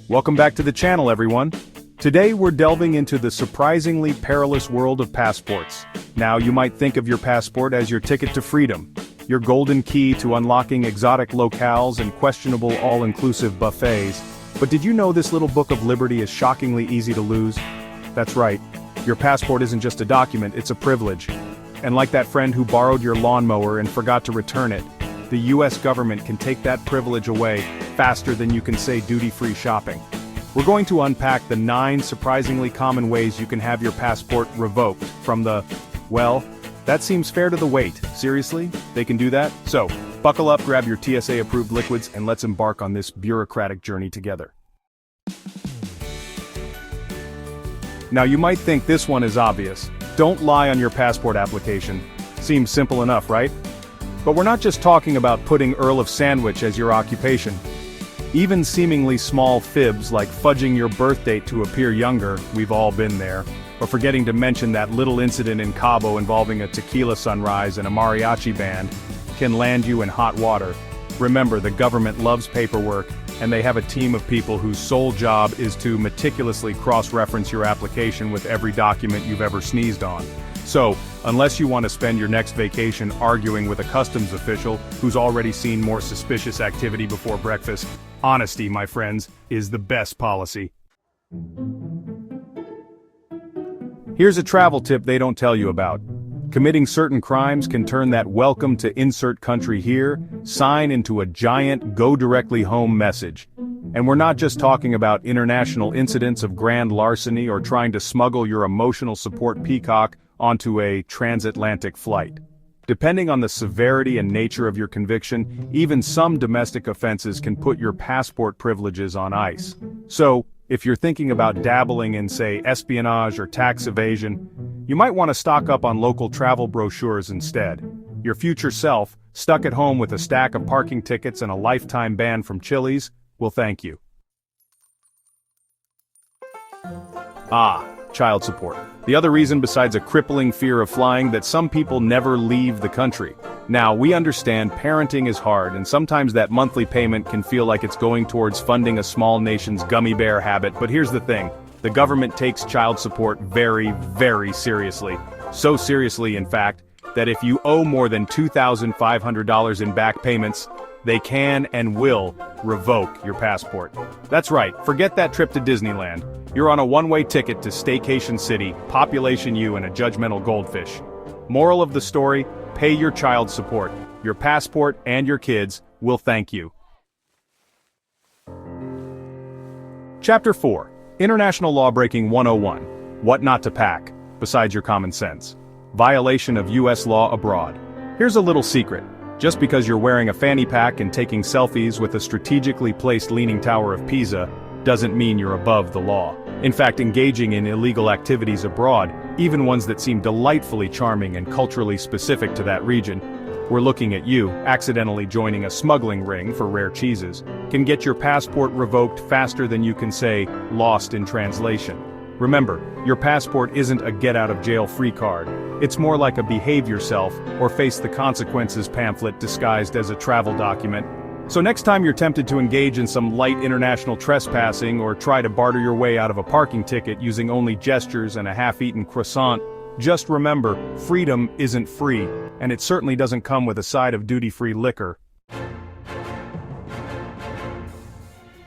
Welcome back to the channel, everyone. Today we're delving into the surprisingly perilous world of passports. Now you might think of your passport as your ticket to freedom, your golden key to unlocking exotic locales and questionable all-inclusive buffets. But did you know this little book of liberty is shockingly easy to lose? That's right, your passport isn't just a document, it's a privilege. And like that friend who borrowed your lawnmower and forgot to return it, the US government can take that privilege away faster than you can say duty-free shopping. We're going to unpack the 9 surprisingly common ways you can have your passport revoked from the, well, that seems fair to the wait. Seriously? They can do that? So, buckle up, grab your TSA-approved liquids, and let's embark on this bureaucratic journey together. Now you might think this one is obvious. Don't lie on your passport application. Seems simple enough, right? But we're not just talking about putting Earl of Sandwich as your occupation. Even seemingly small fibs like fudging your birth date to appear younger, we've all been there, or forgetting to mention that little incident in Cabo involving a tequila sunrise and a mariachi band, can land you in hot water. Remember, the government loves paperwork, and they have a team of people whose sole job is to meticulously cross-reference your application with every document you've ever sneezed on. So, unless you want to spend your next vacation arguing with a customs official who's already seen more suspicious activity before breakfast, honesty, my friends, is the best policy. Here's a travel tip they don't tell you about. Committing certain crimes can turn that "welcome to insert country here" sign into a giant "go directly home" message. And we're not just talking about international incidents of grand larceny or trying to smuggle your emotional support peacock onto a transatlantic flight. Depending on the severity and nature of your conviction, even some domestic offenses can put your passport privileges on ice. So, if you're thinking about dabbling in, say, espionage or tax evasion, you might want to stock up on local travel brochures instead. Your future self, stuck at home with a stack of parking tickets and a lifetime ban from Chili's, will thank you. Child support. The other reason besides a crippling fear of flying that some people never leave the country. Now, we understand parenting is hard and sometimes that monthly payment can feel like it's going towards funding a small nation's gummy bear habit, but here's the thing. The government takes child support very, very seriously. So seriously, in fact, that if you owe more than $2,500 in back payments, they can and will revoke your passport. That's right, forget that trip to Disneyland. You're on a one-way ticket to Staycation City, population you and a judgmental goldfish. Moral of the story, pay your child support. Your passport and your kids will thank you. Chapter 4. International Lawbreaking 101. What not to pack, besides your common sense. Violation of U.S. law abroad. Here's a little secret. Just because you're wearing a fanny pack and taking selfies with a strategically placed Leaning Tower of Pisa, doesn't mean you're above the law. In fact, engaging in illegal activities abroad, even ones that seem delightfully charming and culturally specific to that region, we're looking at you, accidentally joining a smuggling ring for rare cheeses, can get your passport revoked faster than you can say, lost in translation. Remember, your passport isn't a get-out-of-jail-free card. It's more like a behave yourself or face the consequences pamphlet disguised as a travel document. So next time you're tempted to engage in some light international trespassing or try to barter your way out of a parking ticket using only gestures and a half-eaten croissant, just remember, freedom isn't free, and it certainly doesn't come with a side of duty-free liquor.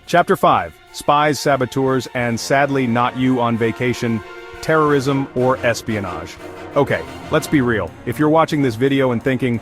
Chapter 5. Spies, saboteurs, and sadly not you on vacation, terrorism or espionage. Okay, let's be real. If you're watching this video and thinking,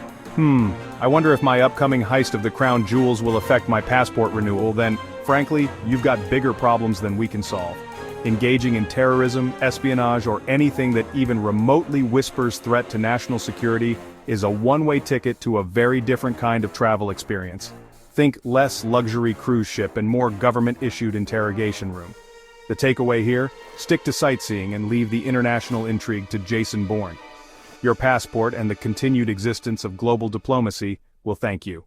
I wonder if my upcoming heist of the crown jewels will affect my passport renewal, then, frankly, you've got bigger problems than we can solve. Engaging in terrorism, espionage, or anything that even remotely whispers threat to national security is a one-way ticket to a very different kind of travel experience. Think less luxury cruise ship and more government-issued interrogation room. The takeaway here? Stick to sightseeing and leave the international intrigue to Jason Bourne. Your passport and the continued existence of global diplomacy will thank you.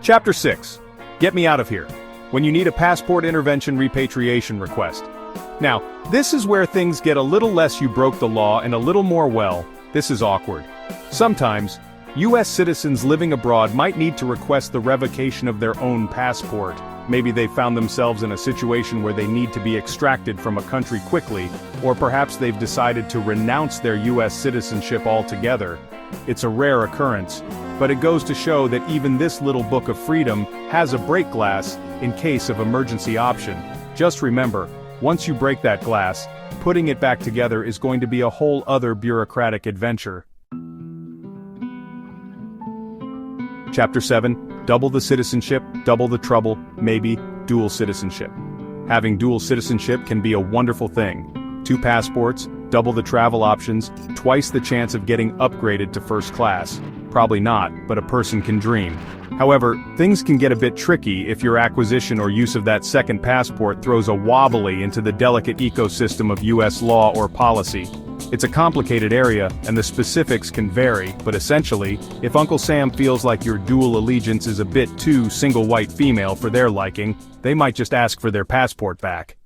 Chapter 6. Get me out of here. When you need a passport intervention repatriation request. Now, this is where things get a little less you broke the law and a little more, well, this is awkward. Sometimes, US citizens living abroad might need to request the revocation of their own passport. Maybe they found themselves in a situation where they need to be extracted from a country quickly, or perhaps they've decided to renounce their US citizenship altogether. It's a rare occurrence, but it goes to show that even this little book of freedom has a break glass in case of emergency option. Just remember, once you break that glass, putting it back together is going to be a whole other bureaucratic adventure. Chapter 7, Double the citizenship, double the trouble, maybe, dual citizenship. Having dual citizenship can be a wonderful thing. 2 passports, double the travel options, twice the chance of getting upgraded to first class. Probably not, but a person can dream. However, things can get a bit tricky if your acquisition or use of that second passport throws a wobbly into the delicate ecosystem of US law or policy. It's a complicated area, and the specifics can vary, but essentially, if Uncle Sam feels like your dual allegiance is a bit too single white female for their liking, they might just ask for their passport back.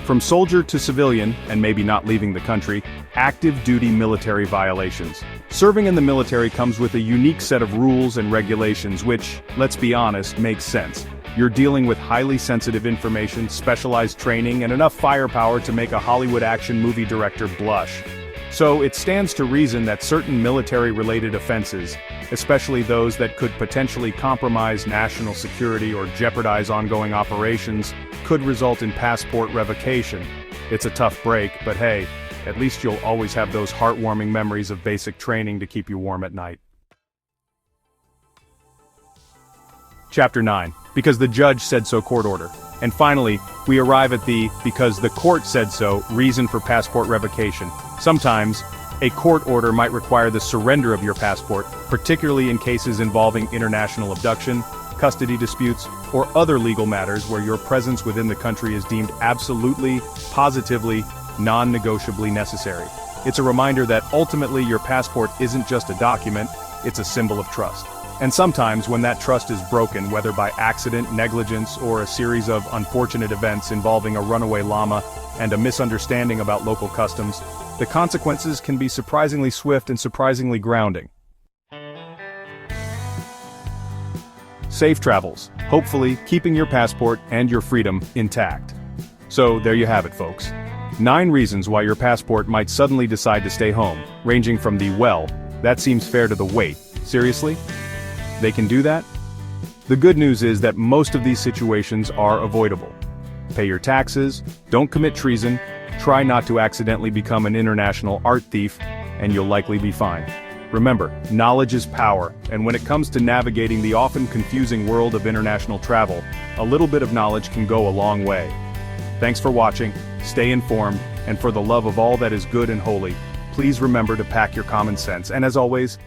From soldier to civilian, and maybe not leaving the country, active duty military violations. Serving in the military comes with a unique set of rules and regulations which, let's be honest, makes sense. You're dealing with highly sensitive information, specialized training, and enough firepower to make a Hollywood action movie director blush. So it stands to reason that certain military-related offenses, especially those that could potentially compromise national security or jeopardize ongoing operations, could result in passport revocation. It's a tough break, but hey, at least you'll always have those heartwarming memories of basic training to keep you warm at night. Chapter 9. Because the judge said so court order. And finally, we arrive at the because the court said so reason for passport revocation. Sometimes, a court order might require the surrender of your passport, particularly in cases involving international abduction, custody disputes, or other legal matters where your presence within the country is deemed absolutely, positively, non-negotiably necessary. It's a reminder that ultimately your passport isn't just a document, it's a symbol of trust. And sometimes when that trust is broken, whether by accident, negligence, or a series of unfortunate events involving a runaway llama and a misunderstanding about local customs, the consequences can be surprisingly swift and surprisingly grounding. Safe travels, hopefully keeping your passport and your freedom intact. So there you have it, folks. 9 reasons why your passport might suddenly decide to stay home, ranging from the well, that seems fair to the wait, seriously? They can do that? The good news is that most of these situations are avoidable. Pay your taxes, don't commit treason, try not to accidentally become an international art thief, and you'll likely be fine. Remember, knowledge is power, and when it comes to navigating the often confusing world of international travel, a little bit of knowledge can go a long way. Thanks for watching, stay informed, and for the love of all that is good and holy, please remember to pack your common sense, and as always,